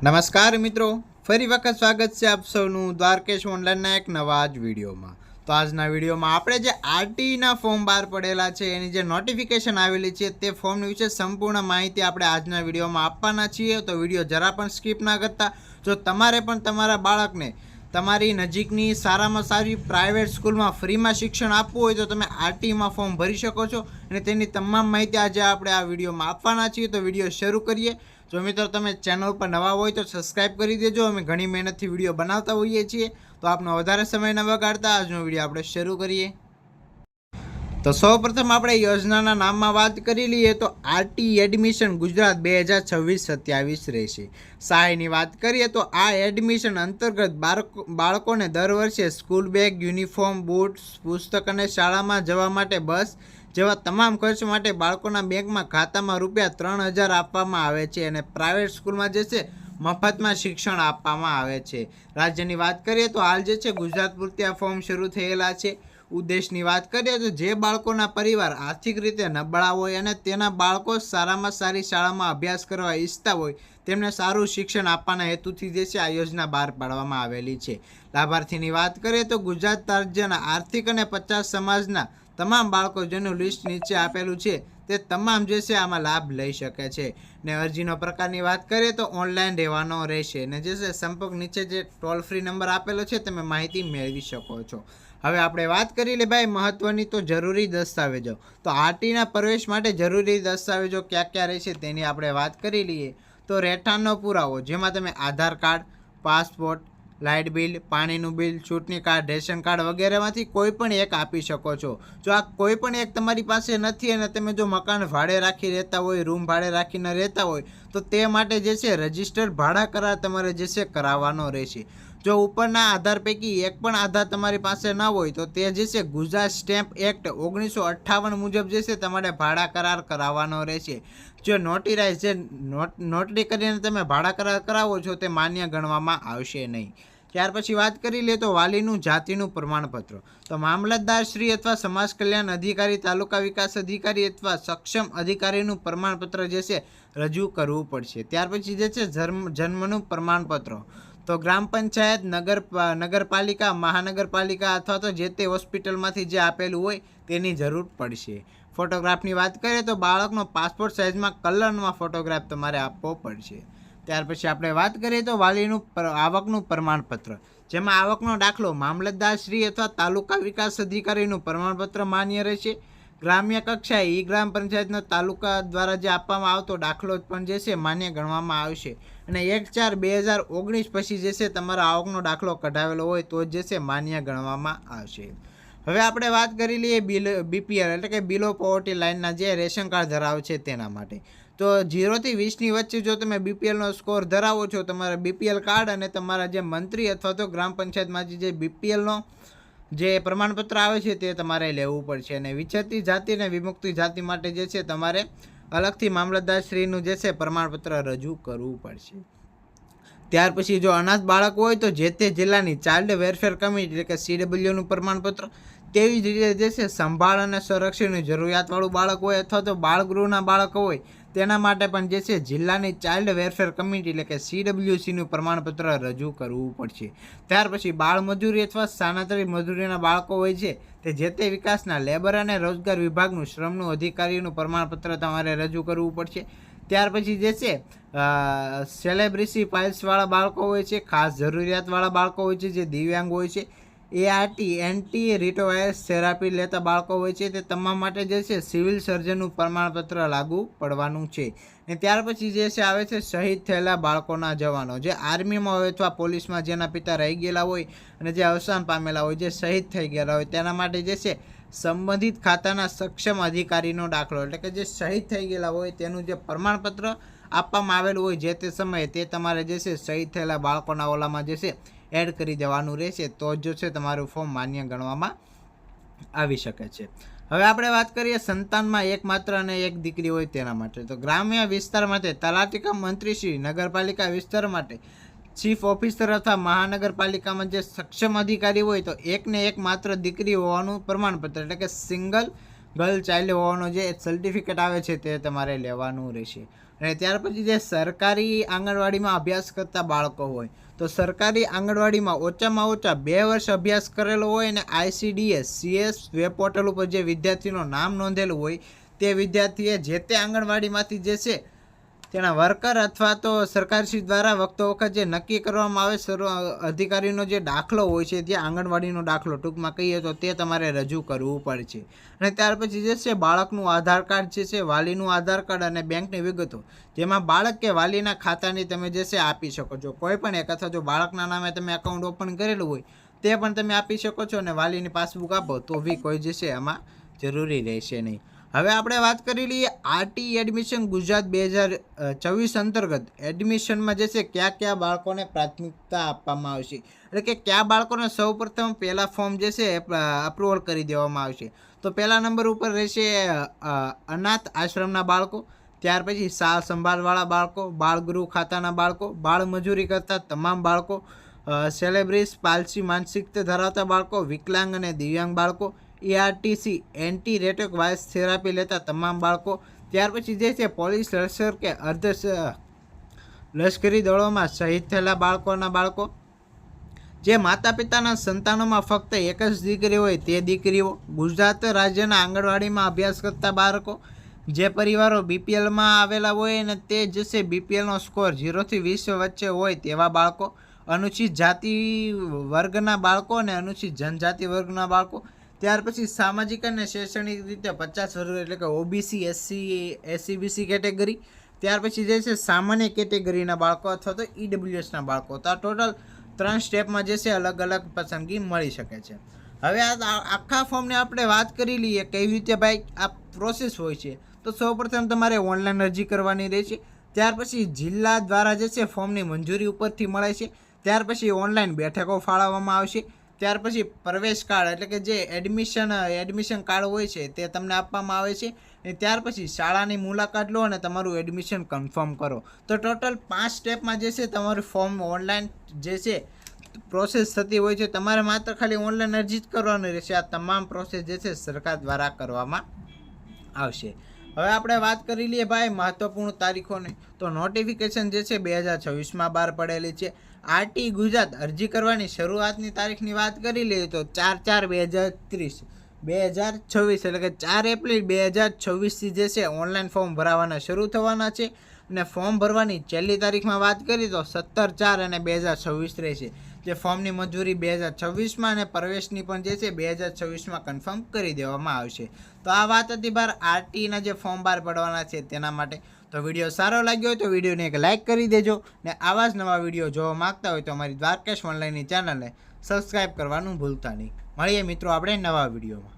નમસ્કાર મિત્રો, ફરી વખત સ્વાગત છે આપ સૌનું દ્વારકેશ ઓનલાઈનના એક નવા જ વિડીયોમાં. તો આજના વિડીયોમાં આપણે જે આરટીના ફોર્મ બહાર પડેલા છે એની જે નોટિફિકેશન આવેલી છે તે ફોર્મ વિશે સંપૂર્ણ માહિતી આપણે આજના વિડીયોમાં આપવાના છીએ. તો વિડીયો જરા પણ સ્કીપ ના કરતા. જો તમારે પણ તમારા બાળકને તમારી નજીકની સારામાં સારી પ્રાઇવેટ સ્કૂલમાં ફ્રીમાં શિક્ષણ આપવું હોય તો તમે આરટીમાં ફોર્મ ભરી શકો છો અને તેની તમામ માહિતી આજે આપણે આ વિડીયોમાં આપવાના છીએ. તો વિડીયો શરૂ કરીએ. જો મિત્રો તમે ચેનલ પર નવા હોય તો સબસ્ક્રાઈબ કરી દેજો. અમે ઘણી મહેનતથી વિડીયો બનાવતા હોઈએ છીએ. તો આપનો વધારે સમય ન બગાડતા આજનો વિડીયો આપણે શરૂ કરીએ. તો સૌપ્રથમ આપણે યોજનાના નામમાં વાત કરી લઈએ તો આરટી એડમિશન ગુજરાત 2026-27 રહેશે. સહાયની વાત કરીએ તો આ એડમિશન અંતર્ગત બાળકોને દર વર્ષે સ્કૂલ બેગ, યુનિફોર્મ, બૂટ, પુસ્તક અને શાળામાં જવા માટે બસ જેવા તમામ ખર્ચ માટે બાળકોના બેંકમાં ખાતામાં ₹3000 આપવામાં આવે છે અને પ્રાઇવેટ સ્કૂલમાં જે છે મફતમાં શિક્ષણ આપવામાં આવે છે. રાજ્યની વાત કરીએ તો હાલ જે છે ગુજરાત પૂરતી આ ફોર્મ શરૂ થયેલા છે. ઉદ્દેશની વાત કરીએ તો જે બાળકોના પરિવાર આર્થિક રીતે નબળા હોય અને તેના બાળકો સારામાં સારી શાળામાં અભ્યાસ કરવા ઈચ્છતા હોય તેમને સારું શિક્ષણ આપવાના હેતુથી જે છે આ યોજના બહાર પાડવામાં આવેલી છે. લાભાર્થીની વાત કરીએ તો ગુજરાત રાજ્યના આર્થિક અને 50 સમાજના તમામ બાળકો જેનું લિસ્ટ નીચે આપેલું છે તે તમામ જે છે આમાં લાભ લઈ શકે છે. ને અરજીનો પ્રકારની વાત કરીએ તો ઓનલાઈન રહેવાનો રહેશે ને જે છે સંપર્ક નીચે જે ટોલ ફ્રી નંબર આપેલો છે તમે માહિતી મેળવી શકો છો. હવે આપણે વાત કરી લે ભાઈ મહત્વની તો જરૂરી દસ્તાવેજો. તો આરટીના પ્રવેશ માટે જરૂરી દસ્તાવેજો ક્યાં ક્યાં રહેશે તેની આપણે વાત કરી લઈએ. તો રહેઠાણનો પુરાવો જેમાં તમે આધાર કાર્ડ, પાસપોર્ટ, લાઇટ બિલ, પાણીનું બિલ, ચૂંટણી કાર્ડ, રેશન કાર્ડ વગેરેમાંથી કોઈ પણ એક આપી શકો છો. જો આ કોઈ પણ એક તમારી પાસે નથી અને તમે જો મકાન ભાડે રાખી રહેતા હોય, રૂમ ભાડે રાખીને રહેતા હોય તો તે માટે જે છે રજિસ્ટર્ડ ભાડા કરાર તમારે જે છે કરાવવાનો રહેશે. જો ઉપરના આધાર પૈકી એક પણ આધાર તમારી પાસે ન હોય તો તે જે છે ગુજરાત સ્ટેમ્પ એક્ટ 1958 મુજબ જે છે તમારે ભાડા કરાર કરાવવાનો રહેશે. જો નોટરી કરીને તમે ભાડા કરાર કરાવો છો તે માન્ય ગણવામાં આવશે નહીં. ત્યાર પછી વાત કરી લે તો વાલીનું જાતિનું પ્રમાણપત્ર. તો મામલતદાર શ્રી અથવા સમાજ કલ્યાણ અધિકારી, તાલુકા વિકાસ અધિકારી અથવા સક્ષમ અધિકારીનું પ્રમાણપત્ર જે છે રજૂ કરવું પડશે. ત્યાર પછી જે છે જન્મનું પ્રમાણપત્ર. તો ગ્રામ પંચાયત, નગરપાલિકા, મહાનગરપાલિકા અથવા તો જે તે હોસ્પિટલમાંથી જે આપેલું હોય તેની જરૂર પડશે. ફોટોગ્રાફની વાત કરીએ તો બાળકનો પાસપોર્ટ સાઇઝમાં કલરમાં ફોટોગ્રાફ તમારે આપવો પડશે. ત્યાર પછી આપણે વાત કરીએ તો વાલીનું આવકનું પ્રમાણપત્ર જેમાં આવકનો દાખલો મામલતદાર શ્રી અથવા તાલુકા વિકાસ અધિકારીનું પ્રમાણપત્ર માન્ય રહેશે. ગ્રામ્ય કક્ષાએ ઈ ગ્રામ પંચાયતનો તાલુકા દ્વારા જે આપવામાં આવતો દાખલો પણ જે છે માન્ય ગણવામાં આવશે અને 1/4/2019 પછી જે છે તમારો આવકનો દાખલો કઢાવેલો હોય તો જે છે માન્ય ગણવામાં આવશે. હવે આપણે વાત કરી લઈએ બીપીએલ એટલે કે બિલો પોવર્ટી લાઇનના જે રેશન કાર્ડ ધરાવે છે તેના માટે. તો 0 થી 20ની વચ્ચે જો તમે બીપીએલનો સ્કોર ધરાવો છો, તમારા બીપીએલ કાર્ડ અને તમારા જે મંત્રી અથવા તો ગ્રામ પંચાયતમાંથી જે બીપીએલનો જે પ્રમાણપત્ર આવે છે તે તમારે લેવું પડશે. અને વિછેતી જાતિ અને વિમુક્તિ જાતિ માટે જે છે તમારે અલગથી મામલતદાર શ્રીનું જે છે પ્રમાણપત્ર રજૂ કરવું પડશે. ત્યાર પછી જો અનાથ બાળક હોય તો જે તે જિલ્લાની ચાઇલ્ડ વેલફેર કમિટી એટલે કે CWનું પ્રમાણપત્ર. તેવી જ રીતે જે છે સંભાળ અને સંરક્ષણની જરૂરિયાતવાળું બાળક હોય અથવા તો બાળગૃહના બાળકો હોય તેના માટે પણ જે છે જિલ્લાની ચાઇલ્ડ વેલફેર કમિટી એટલે કે CWCનું પ્રમાણપત્ર રજૂ કરવું પડશે. ત્યાર પછી બાળ મજૂરી અથવા સ્થાનાંતરિત મજૂરીના બાળકો હોય છે તે જે તે વિકાસના લેબર અને રોજગાર વિભાગનું શ્રમનું અધિકારીનું પ્રમાણપત્ર તમારે રજૂ કરવું પડશે. ત્યાર પછી જે છે સેલેબ્રિટી પાઇલ્સવાળા બાળકો હોય છે, ખાસ જરૂરિયાતવાળા બાળકો હોય છે, જે દિવ્યાંગ હોય છે, ART એન્ટી રિટ્રોવાયરસ થેરાપી લેતા બાળકો હોય છે તે તમામ માટે જે છે સિવિલ સર્જનનું પ્રમાણપત્ર લાગુ પડવાનું છે. ને ત્યાર પછી જે છે આવે છે શહીદ થયેલા બાળકોના જવાનો જે આર્મીમાં હોય અથવા પોલીસમાં જેના પિતા રહી ગયેલા હોય અને જે અવસાન પામેલા હોય, જે શહીદ થઈ ગયેલા હોય તેના માટે જે છે સંબંધિત ખાતાના સક્ષમ અધિકારીનો દાખલો એટલે કે જે શહીદ થઈ ગયેલા હોય તેનું જે પ્રમાણપત્ર આપવામાં આવેલું હોય જે તે સમયે તે તમારે જે છે શહીદ થયેલા બાળકોના ઓલામાં જે છે એડ કરી દેવાનું રહેશે. તો જ છે તમારું ફોર્મ માન્ય ગણવામાં આવી શકે છે. હવે આપણે વાત કરીએ સંતાનમાં એકમાત્ર અને એક દીકરી હોય તેના માટે. તો ગ્રામ્ય વિસ્તાર માટે તલાટી મંત્રીશ્રી, નગરપાલિકા વિસ્તાર માટે ચીફ ઓફિસર અથવા મહાનગરપાલિકામાં જે સક્ષમ અધિકારી હોય તો એકને એક માત્ર દીકરી હોવાનું પ્રમાણપત્ર એટલે કે સિંગલ ગર્લ ચાઇલ્ડ હોવાનો જે સર્ટિફિકેટ આવે છે તે તમારે લેવાનું રહેશે. અને ત્યાર પછી જે સરકારી આંગણવાડીમાં અભ્યાસ કરતા બાળકો હોય તો સરકારી આંગણવાડીમાં ઓછામાં ઓછા 2 વર્ષ અભ્યાસ કરેલો હોય અને ICDS CS વેબ પોર્ટલ ઉપર જે વિદ્યાર્થીનું નામ નોંધેલું હોય તે વિદ્યાર્થીએ જે તે આંગણવાડીમાંથી જે છે તેના વર્કર અથવા તો સરકારશ્રી દ્વારા વખત જે નક્કી કરવામાં આવે અધિકારીનો જે દાખલો હોય છે જે આંગણવાડીનો દાખલો ટૂંકમાં કહીએ તો તે તમારે રજૂ કરવું પડશે. અને ત્યાર પછી જે છે બાળકનું આધાર કાર્ડ જે છે, વાલીનું આધાર કાર્ડ અને બેંકની વિગતો, જેમાં બાળક કે વાલીના ખાતાની તમે જે છે આપી શકો છો. કોઈ પણ એક અથવા જો બાળકના નામે તમે એકાઉન્ટ ઓપન કરેલું હોય તે પણ તમે આપી શકો છો અને વાલીની પાસબુક આપો તો બી કોઈ જે છે આમાં જરૂરી રહેશે નહીં. હવે આપણે વાત કરી લઈએ આરટી એડમિશન ગુજરાત 2024 અંતર્ગત એડમિશનમાં જે છે કયા બાળકોને પ્રાથમિકતા આપવામાં આવશે, એટલે કે કયા બાળકોને સૌપ્રથમ પહેલાં ફોર્મ જે છે અપ્રુવલ કરી દેવામાં આવશે. તો પહેલા નંબર ઉપર રહેશે અનાથ આશ્રમના બાળકો, ત્યાર પછી સાર સંભાળવાળા બાળકો, બાળગૃહ ખાતાના બાળકો, બાળ મજૂરી કરતા તમામ બાળકો, સેલેબ્રિસ પાલસી માનસિકતા ધરાવતા બાળકો, વિકલાંગ અને દિવ્યાંગ બાળકો, ERTC એન્ટી રેટોક વાયસ થેરાપી લેતા તમામ બાળકો, ત્યાર પછી જે છે પોલીસ લશ્કર કે લશ્કરી દળોમાં શહીદ થયેલા બાળકો, જે માતા પિતાના સંતાનોમાં ફક્ત એક જ દીકરી હોય તે દીકરીઓ, ગુજરાત રાજ્યના આંગણવાડીમાં અભ્યાસ કરતા બાળકો, જે પરિવારો BPLમાં આવેલા હોય અને તે જે છે BPLનો સ્કોર 0 થી 20 વચ્ચે હોય તેવા બાળકો, અનુસૂચિત જાતિ વર્ગના બાળકો અને અનુસૂચિત જનજાતિ વર્ગના બાળકો, ત્યાર પછી સામાજિક અને શૈક્ષણિક રીતે 50 વર્ગ એટલે કે OBC SC BC કેટેગરી, ત્યાર પછી જે છે સામાન્ય કેટેગરીના બાળકો અથવા તો EWSના બાળકો. તો આ ટોટલ 3 સ્ટેપમાં જે છે અલગ અલગ પસંદગી મળી શકે છે. હવે આ આખા ફોર્મની આપણે વાત કરી લઈએ કેવી રીતે ભાઈ આ પ્રોસેસ હોય છે. તો સૌપ્રથમ તમારે ઓનલાઈન અરજી કરવાની રહેશે, ત્યાર પછી જિલ્લા દ્વારા જે છે ફોર્મની મંજૂરી ઉપરથી મળે છે, ત્યાર પછી ઓનલાઈન બેઠકો ફાળવવામાં આવશે, ત્યાર પછી પ્રવેશ કાર્ડ એટલે કે જે એડમિશન કાર્ડ હોય છે તે તમને આપવામાં આવે છે, અને ત્યાર પછી શાળાની મુલાકાત લો અને તમારું એડમિશન કન્ફર્મ કરો. તો ટોટલ 5 સ્ટેપમાં જે છે તમારું ફોર્મ ઓનલાઈન જે છે પ્રોસેસ થતી હોય છે. તમારે માત્ર ખાલી ઓનલાઈન અરજી જ કરવાની રહેશે. આ તમામ પ્રોસેસ જે છે સરકાર દ્વારા કરવામાં આવશે. હવે આપણે વાત કરી લઈએ ભાઈ મહત્વપૂર્ણ તારીખોની. તો નોટિફિકેશન જે છે 2024માં બહાર પડેલી છે. આરટી ગુજરાત અરજી કરવાની શરૂઆતની તારીખની વાત કરી લઈએ તો 4/4/2023 એટલે કે 4 એપ્રિલ 2024થી જે છે ઓનલાઈન ફોર્મ ભરાવાના શરૂ થવાના છે. અને ફોર્મ ભરવાની છેલ્લી તારીખમાં વાત કરીએ તો 17/4/2026 રહેશે. જે ફોર્મની મંજૂરી 2026માં અને પ્રવેશની પણ જે છે 2026માં કન્ફર્મ કરી દેવામાં આવશે. તો આ વાત હતી બહાર આરટીના જે ફોર્મ બહાર પડવાના છે તેના માટે. તો વિડીયો સારો લાગ્યો હોય તો વિડીયોને એક લાઇક કરી દેજો, ને આવા જ નવા વિડીયો જોવા માંગતા હોય તો અમારી દ્વારકેશ ઓનલાઈનની ચેનલને સબસ્ક્રાઈબ કરવાનું ભૂલતા નહીં. મળીએ મિત્રો આપણે નવા વિડીયોમાં.